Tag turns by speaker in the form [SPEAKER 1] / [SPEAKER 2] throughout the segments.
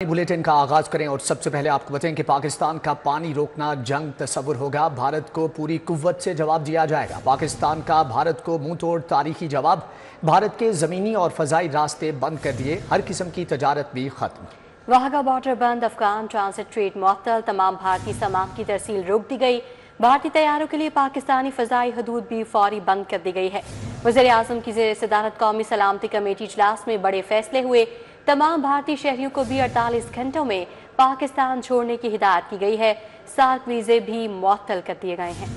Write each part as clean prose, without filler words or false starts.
[SPEAKER 1] Bulletin का आगाज करें और सबसे पहले आपको बताएं कि पाकिस्तान का पानी रोकना जंग तस्वुर होगा। भारत को पूरी कुव्वत से जवाब दिया जाएगा। पाकिस्तान का भारत को मुंह तोड़ तारीखी जवाब। भारत के जमीनी और फजाई रास्ते बंद कर दिए, हर किस्म की तजारत भी खत्म।
[SPEAKER 2] वाघा बॉर्डर बंद, अफगान ट्रांसिट ट्रेड मुअत्तल, तमाम भारतीय सामान की तरसील रोक दी गई। भारतीय तैयारों के लिए पाकिस्तानी फजाई हदूद भी फौरी बंद कर दी गई है। वज़ीर आज़म की ज़ेर सदारत कौमी सलामती कमेटी इजलास में बड़े फैसले हुए। तमाम भारतीय शहरियों को भी 48 घंटों में पाकिस्तान छोड़ने की हिदायत की गई है। सार्क वीज़े भी मुअत्तल कर दिए गए हैं।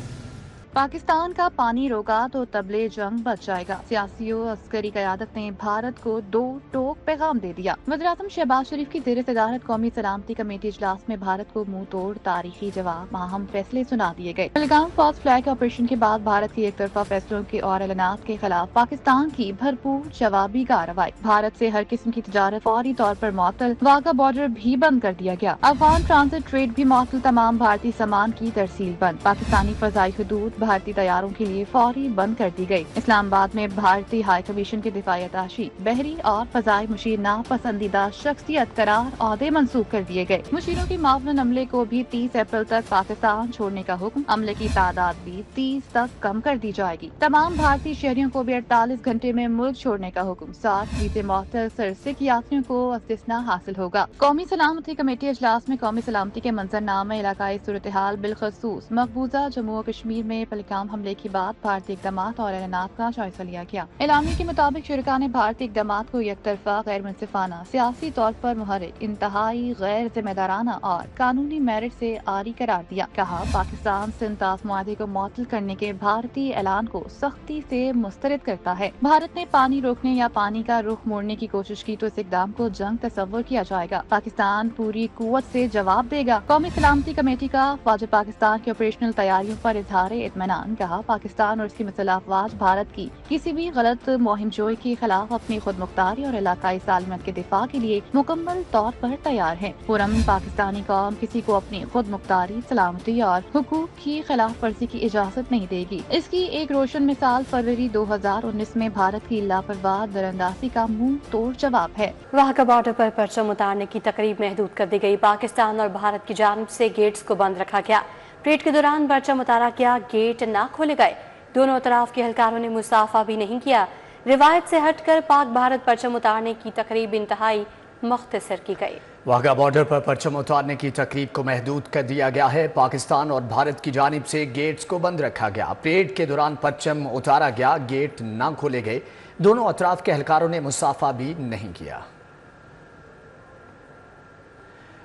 [SPEAKER 3] पाकिस्तान का पानी रोका तो तबले जंग बच जाएगा। सियासी और अस्करी क़यादत ने भारत को दो टोक पैगाम दे दिया। वज़ीर-ए-आज़म शहबाज शरीफ की ज़ेर सदारत कौमी सलामती कमेटी इजलास में भारत को मुंह तोड़ तारीखी जवाब अहम फैसले सुना दिए गए। पहलगाम फॉल्स फ्लैग ऑपरेशन के बाद भारत की एक तरफा फैसलों के और ऐलानात के खिलाफ पाकिस्तान की भरपूर जवाबी कार्रवाई। भारत से हर किस्म की तजारत फौरी तौर पर मुअत्तल, वाघा बॉर्डर भी बंद कर दिया गया। अफगान ट्रांसिट ट्रेड भी मुअत्तल, तमाम भारतीय सामान की तरसील बंद। पाकिस्तानी फजाई हदूद भारतीय तैयारों के लिए फौरी बंद कर दी गई। इस्लामाबाद में भारतीय हाई कमीशन के दिफाई अताशी, बहरी और फजाई मुशीर नापसंदीदा शख्सियत करार ओहदे मंसूब कर दिए गए। मुशीरों की मावनन अमले को भी 30 अप्रैल तक पाकिस्तान छोड़ने का हुक्म। अमले की तादाद भी 30 तक कम कर दी जाएगी। तमाम भारतीय शहरियों को भी 48 घंटे में मुल्क छोड़ने का हुक्म। सार्क वीज़े मुअत्तल, सरसिक यात्रियों को इस्तिस्ना हासिल होगा। कौमी सलामती कमेटी इजलास में कौमी सलामती के मंजरनामे, इलाकाई सूरत हाल, बिलखसूस मकबूजा जम्मू और कश्मीर में पहलगाम हमले के बाद भारतीय इक़दामात और ऐलानात का जायजा लिया गया। एलामी के मुताबिक शुरका ने भारतीय इक़दामात को एक तरफा, गैर मुनसिफाना, सियासी तौर पर मुहर्रिक, इंतहाई गैर जिम्मेदाराना और कानूनी मेरिट से आरी करार दिया। कहा, पाकिस्तान सिंध तास मुआहदे को मुअत्तल करने के भारतीय ऐलान को सख्ती से मुस्तरद करता है। भारत ने पानी रोकने या पानी का रुख मोड़ने की कोशिश की तो इस इक़दाम को जंग तस्वुर किया जाएगा। पाकिस्तान पूरी कुव्वत से जवाब देगा। कौमी सलामती कमेटी का फौज पाकिस्तान की ऑपरेशनल तैयारियों पर इजहार इत्मीनान। कहा, पाकिस्तान और इसकी मुसल्लह अफवाज भारत की किसी भी गलत मुहिमजोई के खिलाफ अपनी खुद मुख्तारी और इलाकाई सालमियत के दिफा के लिए मुकम्मल तौर पर तैयार है। पुरअमन पाकिस्तानी कौम किसी को अपनी खुद मुख्तारी, सलामती और हुकूक की खिलाफ वर्जी की इजाजत नहीं देगी। इसकी एक रोशन मिसाल फरवरी 2019 में भारत की लापरवाह दरअंदाजी का मुंह तोड़ जवाब है।
[SPEAKER 2] वाघा बॉर्डर पर परचम उतारने की तकरीब महदूद कर दी गई। पाकिस्तान और भारत की जानिब से गेट्स को बंद रखा गया। परेड के दौरान परचम उतारा गया, गेट न खोले गए। दोनों तरफ के एहलकारों ने मुसाफा भी नहीं किया। रिवायत से हटकर पाक भारत परचम उतारने की तकरीब इंतहाई मुख्तसर की गई।
[SPEAKER 1] वाघा बॉर्डर पर परचम उतारने की तकरीब को महदूद कर दिया गया है। पाकिस्तान और भारत की जानिब से गेट्स को बंद रखा गया। परेड के दौरान परचम उतारा गया, गेट न खोले गए। दोनों अतराफ के एहलकारों ने मुसाफा भी नहीं किया।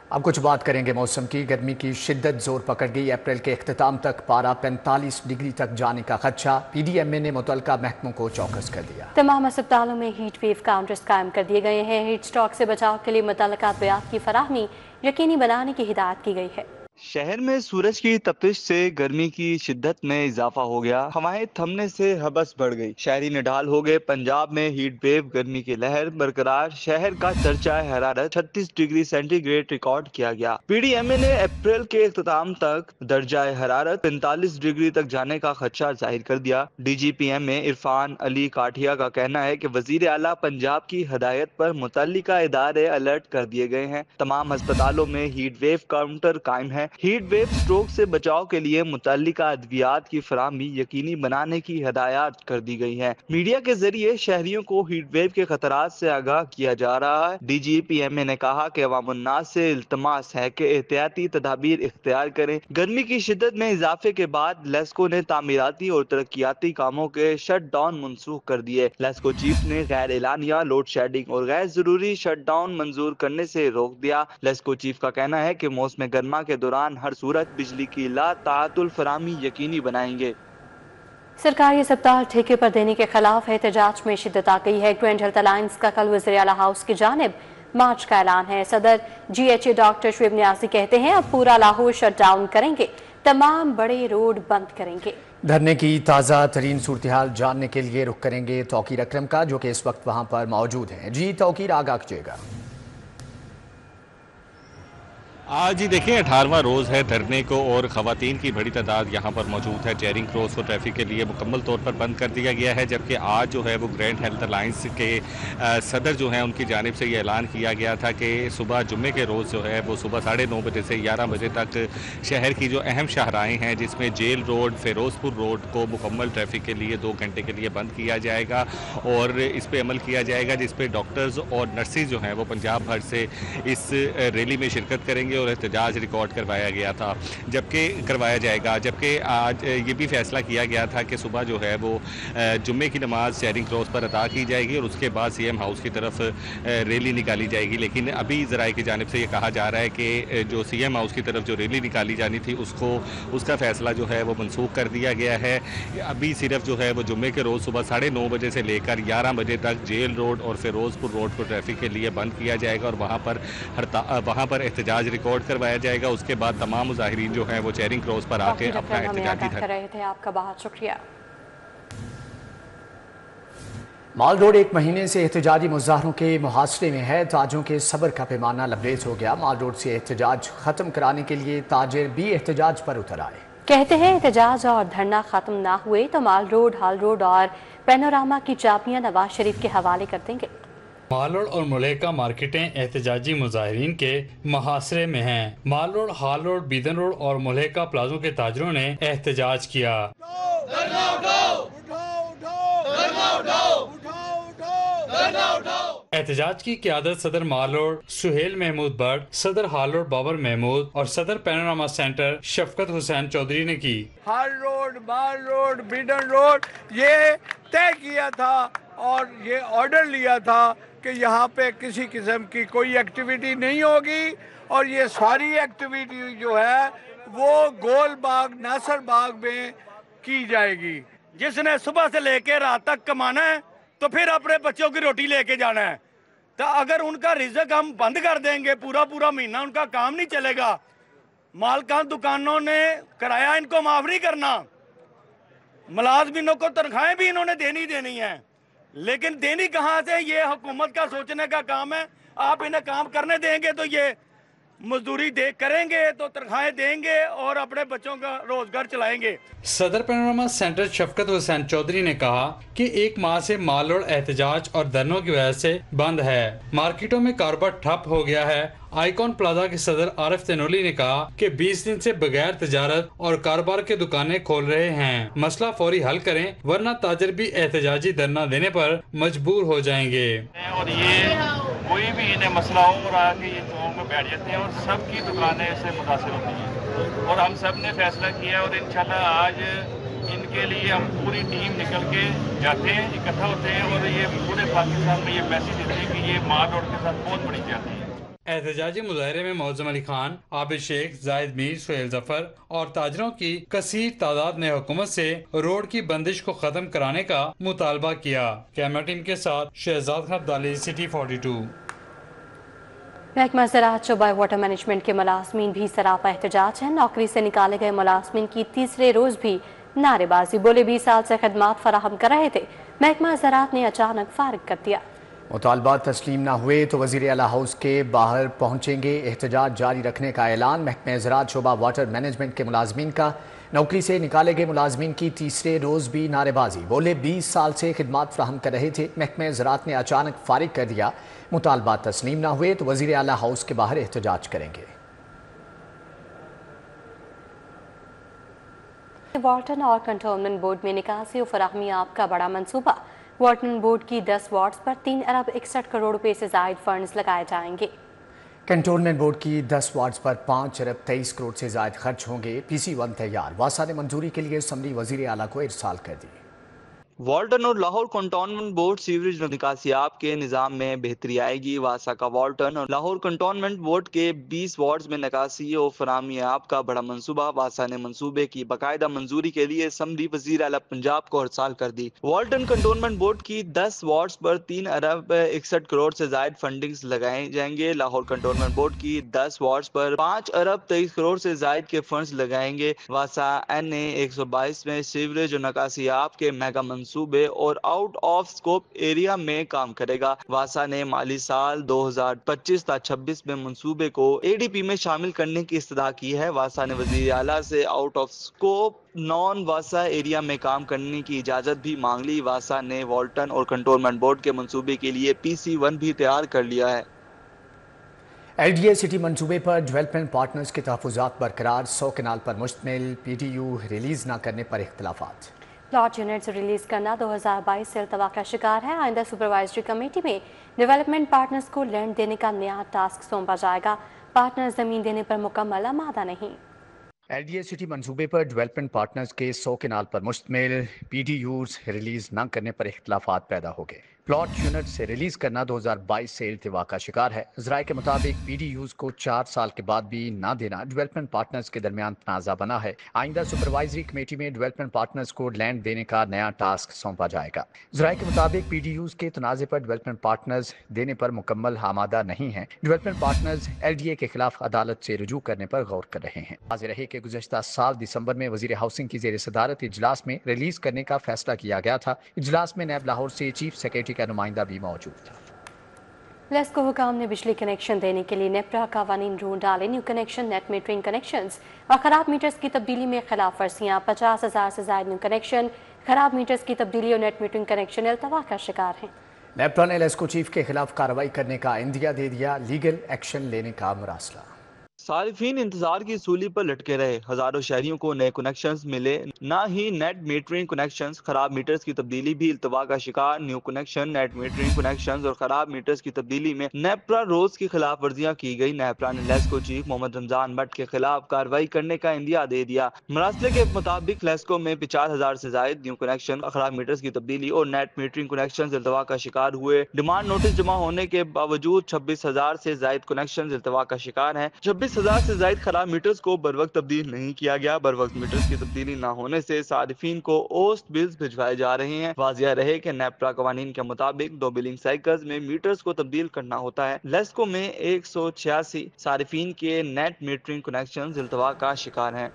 [SPEAKER 1] अब कुछ बात करेंगे मौसम की। गर्मी की शिद्दत जोर पकड़ गई। अप्रैल के इख्तिताम तक पारा 45 डिग्री तक जाने का खदशा। PDMA ने मुतल्लिका महकमों को चौकस कर दिया।
[SPEAKER 2] तमाम अस्पतालों में हीट वेव काउंटर्स कायम कर दिए गए हैं। हीट स्ट्रोक से बचाव के लिए मुतल्लिका अद्वियात की फराहमी यकीनी बनाने की हिदायत की गई है।
[SPEAKER 4] शहर में सूरज की तपिश से गर्मी की शिद्दत में इजाफा हो गया। हवाएं थमने से हबस बढ़ गई। शहरी निढाल हो गए। पंजाब में हीट वेव गर्मी की लहर बरकरार। शहर का चर्चा हरारत 36 डिग्री सेंटीग्रेड रिकॉर्ड किया गया। PDMA ने अप्रैल के इख्तिताम तक दर्जा हरारत 45 डिग्री तक जाने का खदशा जाहिर कर दिया। DGPMA इरफान अली काठिया का कहना है कि वजीर आला पंजाब की हदायत पर मुतल्लिका इदारे अलर्ट कर दिए गए हैं। तमाम अस्पतालों में हीट वेव काउंटर कायम है। हीट वेव स्ट्रोक से बचाव के लिए मुतल्लिका अद्वियात की फराहमी यकीनी बनाने की हिदायत कर दी गई है। मीडिया के जरिए शहरियों को हीट वेव के खतरात से आगाह किया जा रहा है। DGPMA ने कहा कि अवामुन्नास से इल्तमास है कि एहतियाती तदाबीर इख्तियार करें। गर्मी की शिद्दत में इजाफे के बाद लेस्को ने तामीराती और तरक्याती कामों के शट डाउन मनसूख कर दिए। लेस्को चीफ ने गैर एलानिया लोड शेडिंग और गैर जरूरी शट डाउन मंजूर करने से रोक दिया। लेस्को चीफ का कहना है कि मौसम गर्मा के दौरान हर सूरत बिजली की लाताअतुल फराहमी यकीनी बनाएंगे।
[SPEAKER 2] सरकारी अस्पताल ठेके पर देने के खिलाफ एहतजाज में शिद्दत आ गई है। ग्रैंड हेल्थ अलायंस का कल वज़ीर आला हाउस की जानिब मार्च का ऐलान है। सदर GHA डॉक्टर शुएब नियाज़ी कहते हैं, अब पूरा लाहौर शट डाउन करेंगे, तमाम बड़े रोड बंद करेंगे।
[SPEAKER 1] धरने की ताज़ा तरीन सूरत हाल जानने के लिए रुख करेंगे तौकीर अकरम का, जो कि इस वक्त वहाँ पर मौजूद हैं। जी तौकीर, आगाह कीजिएगा।
[SPEAKER 5] آج ہی دیکھیں 18واں روز ہے دھرنے کو اور خواتین کی بڑی تعداد یہاں پر موجود ہے۔ چیرنگ کراس کو ٹریفک کے لیے مکمل طور پر بند کر دیا گیا ہے، جبکہ آج جو ہے وہ گرینڈ ہیلتھ الائنس کے صدر جو ہیں ان کی جانب سے یہ اعلان کیا گیا تھا کہ صبح جمعے کے روز جو ہے وہ صبح 9:30 بجے سے 11 بجے تک شہر کی جو اہم شاہراہیں ہیں جس میں جیل روڈ، فیروز پور روڈ کو مکمل ٹریفک کے لیے 2 گھنٹے کے لیے بند کیا جائے گا اور اس پہ عمل کیا جائے گا، جس پہ ڈاکٹرز اور نرسز جو ہیں وہ پنجاب بھر سے اس ریلی میں شرکت کریں گے اور احتجاج ریکارڈ کروایا گیا تھا کروایا جائے گا۔ جبکہ آج یہ بھی فیصلہ کیا گیا تھا کہ صبح جو ہے وہ جمعے کی نماز چیرنگ کراس پر ادا کی جائے گی اور اس کے بعد سی ایم ہاؤس کی طرف ریلی نکالی جائے گی، لیکن ابھی ذرائع کی جانب سے یہ کہا جا رہا ہے کہ جو سی ایم ہاؤس کی طرف جو ریلی نکالی جانی تھی اس کا فیصلہ جو ہے وہ منسوخ کر دیا گیا ہے۔ ابھی صرف جو ہے وہ جمعے کے روز صبح 9:30 بجے سے لے کر 11 بجے تک جیل روڈ اور فیروز پور روڈ کو ٹریفک کے لیے بند کیا جائے گا اور وہاں پر احتجاج ریکارڈ کروایا جائے گا۔ اس کے بعد تمام مظاہرین جو ہیں وہ چیرنگ کراس پر آ کے اپنا احتجاجی
[SPEAKER 2] کر رہے تھے۔ آپ کا بہت شکریہ۔
[SPEAKER 1] مال روڈ 1 مہینے سے احتجاجی مظاہروں کے محاصرے میں ہے۔ تاجروں کے صبر کا پیمانہ لبریز ہو گیا۔ مال روڈ سے احتجاج ختم کرانے کے لیے تاجر بھی احتجاج پر اتر آئے۔
[SPEAKER 2] کہتے ہیں احتجاج اور دھرنا ختم نہ ہوئے تو مال روڈ، ہال روڈ اور پینوراما کی چابیاں نواز شریف کے حوالے کر دیں گے۔
[SPEAKER 6] مال روڈ اور ملیکہ مارکیٹیں احتجاجی مظاہرین کے محاصرے میں ہیں۔ مال روڈ، ہال روڈ، بیدن روڈ اور ملیکہ پلازوں کے تاجروں نے احتجاج کیا۔ احتجاج کی قیادت صدر مال روڈ سہیل محمود بٹ، صدر ہال روڈ بابر محمود اور صدر پینوراما سینٹر شفقت حسین چودھری نے کی۔
[SPEAKER 7] ہال روڈ، مال روڈ، بیڈن روڈ یہ طے کیا تھا اور یہ آرڈر لیا تھا کہ یہاں پہ کسی قسم کی کوئی ایکٹیویٹی نہیں ہوگی اور یہ ساری ایکٹیویٹی جو ہے وہ گول باغ، ناصر باغ میں کی جائے گی۔ جس نے صبح سے لے کے رات تک کمانا ہے تو پھر اپنے بچوں کی روٹی لے کے جانا ہے، تو اگر ان کا رزق ہم بند کر دیں گے پورا مہینہ ان کا کام نہیں چلے گا۔ مالکان دکانوں نے کرایہ ان کو معاف نہیں کرنا، ملازمینوں کو تنخواہیں بھی انہوں نے دینی ہیں، لیکن دینی کہاں سے؟ یہ حکومت کا سوچنے کا کام ہے۔ آپ انہیں کام کرنے دیں گے تو یہ مزدوری کریں گے تو تنخواہیں دیں گے اور اپنے بچوں کا روزگار چلائیں گے۔
[SPEAKER 6] صدر پینوراما سینٹر شفقت حسین چودھری نے کہا کہ 1 ماہ سے مال روڈ احتجاج اور دھرنوں کی وجہ سے بند ہے، مارکیٹوں میں کاروبار ٹھپ ہو گیا ہے۔ آئیکن پلازا کے صدر عارف تینولی نے کہا کہ 20 دن سے بغیر تجارت اور کاروبار کے دکانیں کھول رہے ہیں، مسئلہ فوری حل کریں ورنہ تاجر بھی احتجاجی دھرنا دینے پر مجبور ہو جائیں گے۔
[SPEAKER 8] اور یہ کوئی بھی انہیں مسئلہ ہو اور آ کے یہ چوک میں بیٹھ جاتے ہیں اور سب کی دکانیں اس سے متاثر ہوتی ہیں اور ہم سب نے فیصلہ کیا اور انشاءاللہ آج ان کے لیے ہم پوری ٹیم نکل کے جاتے ہیں، اکٹھا ہوتے ہیں اور یہ پورے پاکستان میں یہ میسیج دیتے ہیں کہ یہ مال روڈ کے ساتھ بہت بڑی جاتی ہے۔
[SPEAKER 6] احتجاجی مظاہرے میں معظم علی خان، عابد شیخ، زاہد میر، سہیل ظفر اور تاجروں کی کثیر تعداد نے حکومت سے روڈ کی بندش کو ختم کرانے کا مطالبہ کیا۔ کیمرہ ٹیم کے ساتھ شہزاد خان عبدالی، سٹی 42۔
[SPEAKER 2] محکمہ زراعت شعبہ واٹر مینجمنٹ کے ملازمین بھی سراپا احتجاج ہیں۔ نوکری سے نکالے گئے ملازمین کی تیسرے روز بھی نعرے بازی، بولے 20 سال سے خدمات فراہم کر رہے تھے، محکمہ زراعت نے اچانک فارغ کر دیا۔
[SPEAKER 1] مطالبات تسلیم نہ ہوئے تو وزیر اعلیٰ ہاؤس کے باہر پہنچیں گے، احتجاج جاری رکھنے کا اعلان۔ محکمہ زراعت شعبہ واٹر مینجمنٹ کے ملازمین کا نوکری سے نکالے گئے ملازمین کی تیسرے روز بھی نعرے بازی، بولے 20 سال سے خدمات فراہم کر رہے تھے، محکمہ زراعت نے اچانک فارغ کر دیا۔ مطالبات تسلیم نہ ہوئے تو وزیر اعلیٰ ہاؤس کے باہر احتجاج کریں گے۔
[SPEAKER 2] وارٹن اور کنٹونمنٹ بورڈ میں نکاسی و فراہمی آپ کا بڑا منصوبہ، وارٹن بورڈ کی 10 وارڈز پر 3 ارب 61 کروڑ روپے سے زائد فنڈز لگائے جائیں گے۔
[SPEAKER 1] کنٹونمنٹ بورڈ کی 10 وارڈز پر 5 ارب 23 کروڑ سے زائد خرچ ہوں گے۔ پی سی 1 تیار، واسا نے منظوری کے لیے اسمبلی وزیر اعلیٰ کو ارسال کر دی۔
[SPEAKER 4] والٹن اور لاہور کنٹونمنٹ بورڈ سیوریج نکاسیاب کے نظام میں بہتری آئے گی۔ واسا کا والٹن اور لاہور کنٹونمنٹ بورڈ کے 20 وارڈز میں نکاسی و فراہمی آب کا بڑا منصوبہ، واسا نے منصوبے کی باقاعدہ منظوری کے لیے اسمبلی وزیر اعلیٰ پنجاب کو ارسال کر دی۔ والٹن کنٹونمنٹ بورڈ کی 10 وارڈز پر 3 ارب 61 کروڑ سے زائد فنڈنگز لگائے جائیں گے۔ لاہور کنٹونمنٹ بورڈ کی 10 وارڈز پر 5 ارب 23 کروڑ سے زائد کے فنڈز لگائیں گے۔ واسا NA 122 میں سیوریج اور نکاسی آب کے میگا मंसूबे और आउट ऑफ स्कोप एरिया में काम करेगा। वासा ने माली साल 2025-26 में मंसूबे को ADP में शामिल करने की इस्तदा की है। वासा ने वजीर आला से out of scope non Vasa area में काम करने की इजाजत भी मांग ली। वासा ने वॉल्टन और कंटोनमेंट बोर्ड के मंसूबे के लिए PC1 भी तैयार कर लिया है।
[SPEAKER 1] LDA सिटी मंसूबे पर डेवलपमेंट पार्टनर्स के तहफ़्फ़ुज़ात बरकरार, 100 कनाल पर मुश्तमिल PDU रिलीज़ न करने पर इख्तलाफात।
[SPEAKER 2] प्लॉट यूनिट्स रिलीज करना 2022 से अल्तवा का शिकार है। आइंदा सुपरवाइजरी कमेटी में डेवलपमेंट पार्टनर्स को लैंड देने का नया टास्क सौंपा जाएगा। पार्टनर्स जमीन देने पर मुकम्मल आमादा नहीं।
[SPEAKER 1] LDA सिटी मंसूबे पर डेवलपमेंट पार्टनर्स के 100 कनाल पर मुश्तमिल PDUs रिलीज़ न करने पर इख्तलाफात पैदा हो गए। प्लॉट यूनिट से रिलीज करना 2022 से इल्तिवा का शिकार है। ज़राए के मुताबिक PDUs को 4 साल के बाद भी ना देना डेवलपमेंट पार्टनर्स के दरमियान तनाज़ा बना है। आइंदा सुपरवाइजरी कमेटी में डेवलपमेंट पार्टनर्स को लैंड देने का नया टास्क सौंपा जाएगा। ज़राए के मुताबिक PDUs के तनाज़े पर डेवलपमेंट पार्टनर्स देने पर मुकम्मल आमादा नहीं है। डेवलपमेंट पार्टनर्स LDA के खिलाफ अदालत से रुजू करने पर गौर कर रहे हैं। वाज़ेह रहे कि गुज़श्ता साल दिसंबर में वज़ीर हाउसिंग की ज़ेर सदारत इजलास में रिलीज करने का फैसला किया गया था। इजलास में नैब लाहौर से चीफ सेक्रेटरी का नुमाइंदा भी मौजूद था।
[SPEAKER 2] लेस्को हुकाम ने बिजली कनेक्शन देने के लिए नेपरा कावानीन रूल डाले। New connection, net metering connections और खराब मीटर्स की तब्दीली में खिलाफ वर्जियाँ। 50,000 से ज्यादा न्यू कनेक्शन, खराब मीटर्स की तब्दीली और नेट मीटरिंग कनेक्शन इल्तवा का शिकार हैं।
[SPEAKER 1] नेपरा ने लेस्को चीफ के खिलाफ कार्रवाई करने का इंदिया दे दिया। लीगल एक्शन लेने का मरासला।
[SPEAKER 4] सारिफीन इंतजार की सूली पर लटके रहे। हजारों शहरियों को नए कनेक्शंस मिले, ना ही नेट मीटरिंग कनेक्शंस। खराब मीटर्स की तब्दीली भी इल्तवा का शिकार। New connection, net metering connections और खराब मीटर्स की तब्दीली में नेपरा रोज की खिलाफ वर्जियां की गई। नेपरा ने लेस्को चीफ मोहम्मद रमजान भट्ट के खिलाफ कार्रवाई करने का इंदिया दे दिया। मरासले के मुताबिक लेस्को में 50,000 से ज्यादा न्यू कनेक्शन, खराब मीटर्स की तब्दीली और नेट मीटरिंग कनेक्शन इल्तवा का शिकार हुए। डिमांड नोटिस जमा होने के बावजूद 26,000 से ज्यादा कनेक्शन इल्तवा का शिकार है। 26,000 से ज्यादा खराब मीटर्स को बर वक्त तब्दील नहीं किया गया। बर वक्त मीटर्स की तब्दीली न होने से सारिफीन को ओस्ट बिल्स भिजवाए जा रहे हैं। वाजिया रहे कि नेपरा कवानीन के मुताबिक 2 बिलिंग साइकिल्स में मीटर्स को तब्दील करना होता है। लेस्को में 186 सारिफीन के नेट मीटरिंग कनेक्शन इल्तवा का शिकार हैं।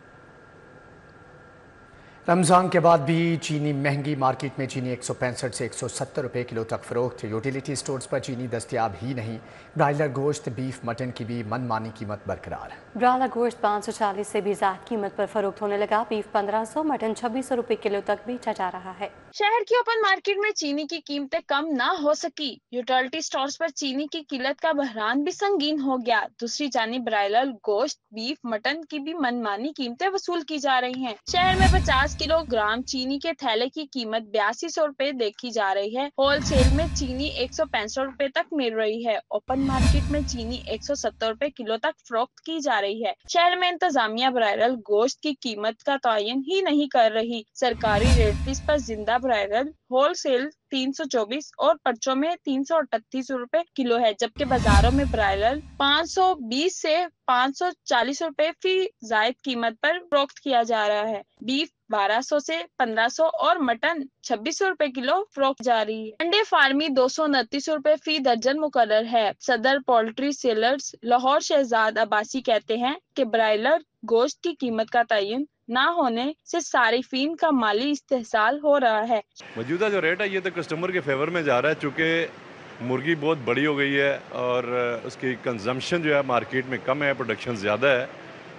[SPEAKER 1] रमजान के बाद भी चीनी महंगी। मार्केट में चीनी 165 से 170 रुपए किलो तक फरोख्त। यूटिलिटी स्टोर्स पर चीनी दस्तियाब ही नहीं। ब्रायलर गोश्त, बीफ, मटन की भी मनमानी कीमत बरकरार।
[SPEAKER 2] ब्रायलर गोश्त 540 से भी ज्यादा कीमत पर फरोख्त होने लगा। बीफ 1500, मटन 2600 रुपए किलो तक बेचा जा रहा है।
[SPEAKER 9] शहर की ओपन मार्केट में चीनी की कीमतें कम ना हो सकी। यूटिलिटी स्टोर्स पर चीनी की किल्लत का बहरान भी संगीन हो गया। दूसरी जानिब ब्रायलर गोश्त, बीफ, मटन की भी मनमानी कीमतें वसूल की जा रही हैं। शहर में 50 किलोग्राम चीनी के थैले की कीमत 8200 रुपए देखी जा रही है। होलसेल में चीनी 165 रुपए तक मिल रही है। ओपन मार्केट में चीनी 170 रुपए किलो तक फरोख्त की जा रही है। शहर में इंतजामिया ब्रायलर गोश्त की कीमत का तयन ही नहीं कर रही। सरकारी रेट लिस्ट पर जिंदा ब्रायलर होलसेल 324 और पर्चों में 338 रुपए किलो है, जबकि बाजारों में ब्रायलर 520 से 540 रुपए फी जायद कीमत पर फरोख्त किया जा रहा है। बीफ 1200 से 1500 और मटन 2600 रुपए किलो फरोख्त जारी है। अंडे फार्मी 229 रुपए फी दर्जन मुकर्रर है। सदर पोल्ट्री सेलर्स लाहौर शहजाद अब्बासी कहते हैं कि ब्रायलर गोश्त की कीमत का तयन ना होने से सारिफीन का माली इस्तेहसाल हो रहा है।
[SPEAKER 10] मौजूदा जो रेट है ये तो कस्टमर के फेवर में जा रहा है, चूँकि मुर्गी बहुत बड़ी हो गई है और उसकी कंजम्पशन जो है मार्केट में कम है, प्रोडक्शन ज़्यादा है,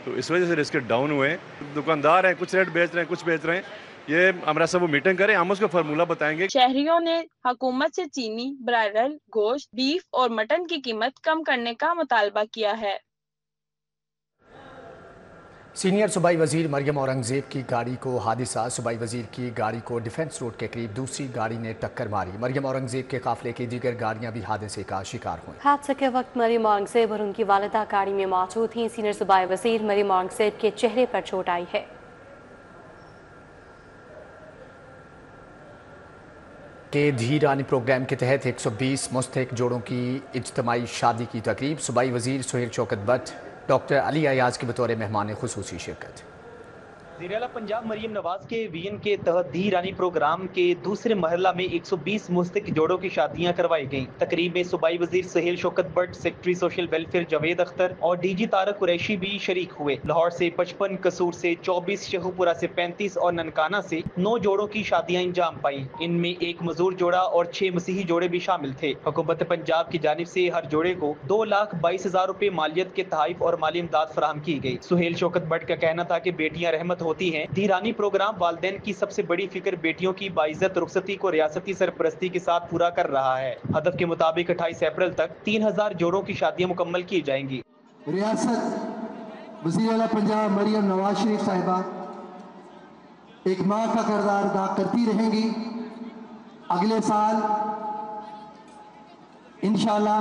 [SPEAKER 10] तो इस वजह से रिस्क डाउन हुए। दुकानदार हैं, कुछ रेट बेच रहे हैं, कुछ बेच रहे हैं। ये हमारा सब वो मीटिंग करें, हम उसका फार्मूला बताएंगे।
[SPEAKER 9] शहरियों ने हुकूमत से चीनी, ब्रायलर गोश्त, बीफ और मटन की कीमत कम करने का मुतालबा किया है।
[SPEAKER 1] सीनियर सूबाई वजीर मरियम औरंगजेब की गाड़ी को हादसा। सूबाई वजीर की गाड़ी को डिफेंस रोड के करीब दूसरी गाड़ी ने टक्कर मारी। मरियम औरंगजेब के काफिले की दीगर गाड़ियां भी हादसे का शिकार हुई।
[SPEAKER 2] हादसे के वक्त मरियम औरंगजेब और उनकी वालिदा गाड़ी में मौजूद थी। सीनियर सूबाई वजीर मरियम औरंगजेब के चेहरे पर चोट आई है।
[SPEAKER 1] के धीरानी प्रोग्राम के तहत 120 मुस्तहिक जोड़ों की इज्तमाई शादी की तकरीब। सूबाई वजीर सुहेल शौकत भट्ट, डॉक्टर अली अयाज की बतौर मेहमान खुसूसी शिरकत।
[SPEAKER 11] वज़ीर-ए-आला पंजाब मरियम नवाज के वीएन के तहत धी रानी प्रोग्राम के दूसरे महला में 120 मुस्तक जोड़ों की शादियां करवाई गईं। तकरीब में सूबाई वजीर Suhail Shaukat Bhatt, secretary social welfare Javed Akhtar और डीजी तारक कुरैशी भी शरीक हुए। लाहौर से 55, कसूर से 24, शेखुपुरा से 35 और ननकाना से 9 जोड़ों की शादियां इंजाम पाई। इनमें एक मजदूर जोड़ा और 6 मसीही जोड़े भी शामिल थे। हुकूमत पंजाब की जानिब से हर जोड़े को 2,22,000 रुपए मालियत के तहफ़ और माली इमदाद फराहम की गई। सुहेल शौकत भट्ट का कहना था कि बेटियां रहमत होती हैं। धीरानी प्रोग्राम वालिदैन की सबसे बड़ी फिक्र बेटियों की बाइज्जत रुखसती को रियासती सरपरस्ती के साथ पूरा कर रहा है। हदफ के मुताबिक 28 अप्रैल तक 3,000 जोड़ों की शादियां मुकम्मल की जाएंगी।
[SPEAKER 12] रियासत वज़ीर-ए-आला पंजाब मरियम नवाज शरीफ साहिबा एक माँ का किरदार अदा करती रहेंगी। अगले साल इंशाल्लाह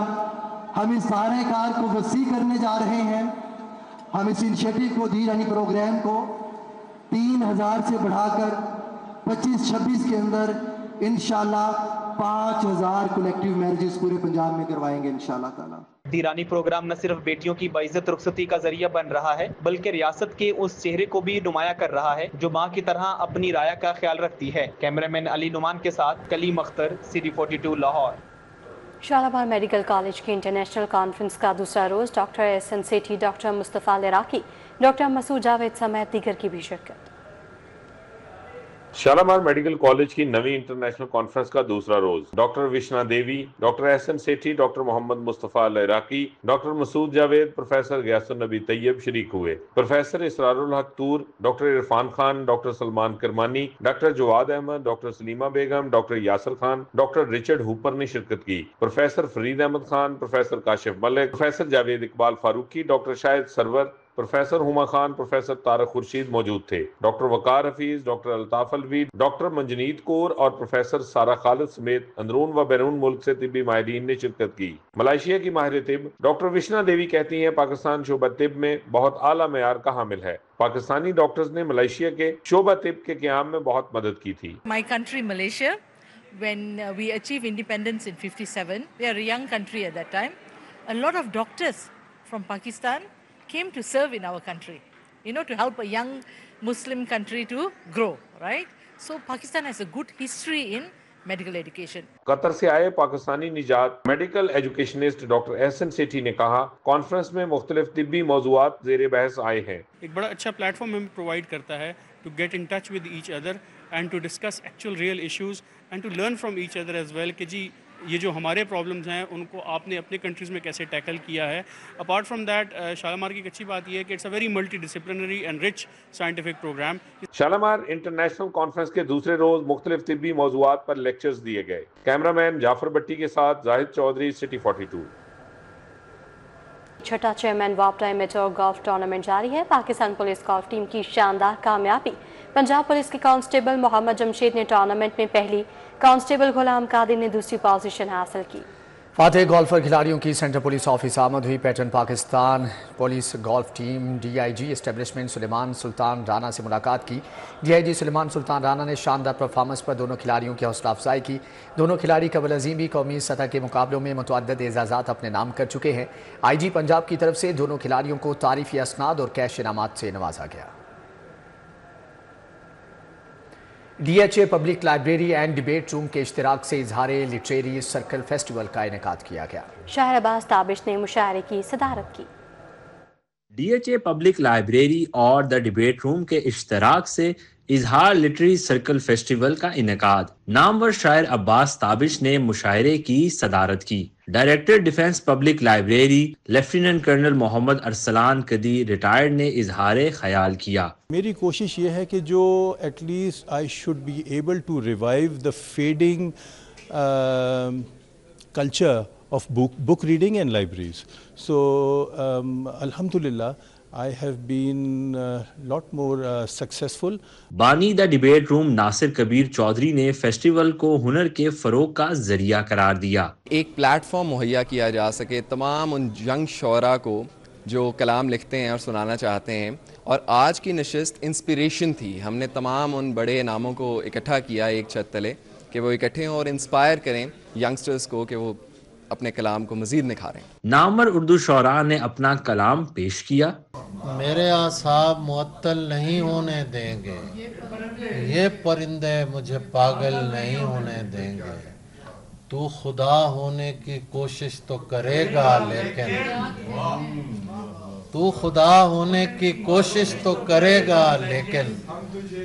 [SPEAKER 12] हम इस सारे कार को वसी करने जा रहे हैं। हम इस इनिशिएटिव को धीरानी प्रोग्राम को 3,000 से बढ़ाकर 25-26 के अंदर इंशाल्लाह 5,000 कलेक्टिव मैरिजेस पूरे पंजाब में करवाएंगे इंशाल्लाह ताला।
[SPEAKER 11] धीरानी प्रोग्राम न सिर्फ बेटियों की बाइज्जत रुखसती का जरिया बन रहा है बल्कि रियासत के उस चेहरे को भी नुमाया कर रहा है जो माँ की तरह अपनी राया का ख्याल रखती है। कैमरामैन अली नुमान के साथ Kaleem Akhtar, city 42 Lahore.
[SPEAKER 2] Shalamar medical college की इंटरनेशनल कॉन्फ्रेंस का दूसरा रोज doctor Ehsan Sethi, doctor Mustafa लराकी, doctor Masood Javed समेत दीगर की भी शिरकत।
[SPEAKER 13] शालामार मेडिकल कॉलेज की नवी इंटरनेशनल कॉन्फ्रेंस का दूसरा रोज doctor Vishna Devi, doctor Ehsan Sethi, doctor Mohammad Mustafa लराकी, doctor Masood Javed, professor Ghayasun Nabi Tayyab शरीक हुए। Professor Israrul Haq Toor, doctor Irfan Khan, doctor Salman Kirmani, doctor Jawad Ahmad, doctor Salima Begum, doctor Yasir Khan, doctor Richard Hooper ने शिरकत की। Professor Farid Ahmad Khan, professor Kashif Malik, professor Javed Iqbal Farooqui, doctor Shahid Sarwar, professor Huma Khan, professor Tariq Khurshid मौजूद थे। डॉक्टर वकार हफीज, डॉक्टर अल्ताफ अलवी, डॉक्टर मंजनीत कौर और प्रोफेसर सारा खालिद समेत अंदरून व बैरून मुल्क से तिब्बी माहिरीन ने शिरकत की। मलेशिया की माहिर तिब डॉक्टर विष्णा देवी कहती हैं पाकिस्तान शोबा तिब में बहुत आला मेयार का हामिल है। पाकिस्तानी डॉक्टर्स ने मलेशिया के शोबा तिब के क़याम में बहुत मदद की थी।
[SPEAKER 14] My country, Malaysia, when we achieved independence in 57, we are a young country at that time. A lot of doctors from Pakistan came to serve in our country, to help a young Muslim country to grow, right? So Pakistan has a good history in medical education.
[SPEAKER 13] Qatar से आए पाकिस्तानी निजात medical educationist doctor Ehsan सेठी ने कहा, conference में मुख्तलिफ तिब्बी मौज़ूआत ज़ेर बहस आए हैं।
[SPEAKER 15] एक बड़ा अच्छा प्लेटफॉर्म हमें प्रोवाइड करता है to get in touch with each other and to discuss actual real issues and to learn from each other as well कि जी ये जो हमारे प्रॉब्लम्स हैं उनको आपने अपने कंट्रीज़ में कैसे टैकल किया है। अपार्ट फ्रॉम दैट शालामार की एक अच्छी बात ये है कि it's a very multi disciplinary and rich scientific programme.
[SPEAKER 13] Shalamar international conference के दूसरे रोज मुख्तलिफ तिब्बी मौज़ूआत पर लेक्चर्स दिए गए। कैमरामैन जाफर भट्टी के साथ जाहिद चौधरी, सिटी 42।
[SPEAKER 2] छठा चेयरमैन वापडा एमेच्योर गोल्फ टूर्नामेंट जारी है। पाकिस्तान पुलिस गोल्फ टीम की शानदार कामयाबी। पंजाब पुलिस के कांस्टेबल मोहम्मद जमशेद ने टूर्नामेंट में पहली, कांस्टेबल गुलाम कादिर ने दूसरी पोजीशन हासिल की।
[SPEAKER 1] फातेह गोल्फर खिलाड़ियों की सेंट्रल पुलिस ऑफिस आमद हुई। Patron Pakistan police golf team DIG establishment Suleman Sultan Rana से मुलाकात की। डीआईजी सुलेमान सुल्तान राना ने शानदार परफॉर्मेंस पर दोनों खिलाड़ियों की हौसला अफजाई की। दोनों खिलाड़ी कबल अज़ीम भी कौमी सतह के मुकाबलों में मुतअद्दिद एजाज़ात अपने नाम कर चुके हैं। आईजी पंजाब की तरफ से दोनों खिलाड़ियों को तारीफी असनाद और कैश इनामात से नवाजा गया। DHA public library and debate room के इश्तिराक से इजहार लिटरेरी सर्कल फेस्टिवल का इनेकाद किया गया।
[SPEAKER 2] शायर अब्बास ताबिश ने मुशायरे की सदारत की।
[SPEAKER 16] डीएचए पब्लिक लाइब्रेरी और द डिबेट रूम के इश्तिराक से इजहार लिटरेरी सर्कल फेस्टिवल का इनेकाद। नामवर शायर अब्बास ताबिश ने मुशायरे की सदारत की। Director defence public library lieutenant colonel Mohammad Arsalan Qadi retired ने इजहार ख्याल किया।
[SPEAKER 17] मेरी कोशिश ये है कि जो at least I should be able to revive the fading culture of book reading and libraries. So alhamdulillah I have been lot more successful.
[SPEAKER 16] बानी the debate room Nasir Kabir Chaudhry ने फेस्टिवल को हुनर के फरोग का जरिया करार दिया।
[SPEAKER 18] एक प्लेटफॉर्म मुहैया किया जा सके तमाम उन यंग शोरा को जो कलाम लिखते हैं और सुनाना चाहते हैं, और आज की नशिस्त इंस्पिरेशन थी। हमने तमाम उन बड़े नामों को इकट्ठा किया एक छत तले कि वो इकट्ठे हों और इंस्पायर करें यंगस्टर्स को कि वो अपने कलाम को मजीद निखारें।
[SPEAKER 16] नामवर उर्दू शौरा ने अपना कलाम पेश किया।
[SPEAKER 19] मेरे आसाब मुअत्तल नहीं होने देंगे, ये परिंदे मुझे पागल नहीं होने देंगे। तू खुदा होने की कोशिश तो करेगा लेकिन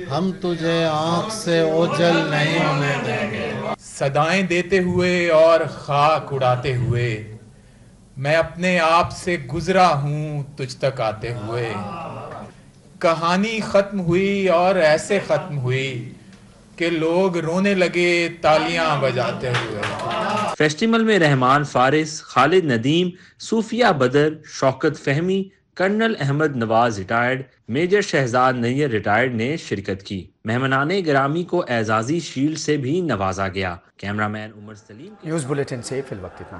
[SPEAKER 19] हम तुझे आँख से ओझल नहीं होने देंगे।
[SPEAKER 20] सदाएं देते हुए और खाक उड़ाते हुए मैं अपने आप से गुजरा हूँ तुझ तक आते हुए। कहानी खत्म हुई और ऐसे खत्म हुई कि लोग रोने लगे तालियां बजाते हुए।
[SPEAKER 16] फेस्टिवल में रहमान फारिस, खालिद नदीम, सूफिया Badar, Shaukat Fahmi, colonel Ahmed Nawaz retired, major Shahzad Nayyar retired ने शिरकत की। मेहमानाने ग्रामी को एजाजी शील्ड से भी नवाजा गया। Cameraman Umar Saleem.
[SPEAKER 1] News bulletin से फिल वक्त इतना।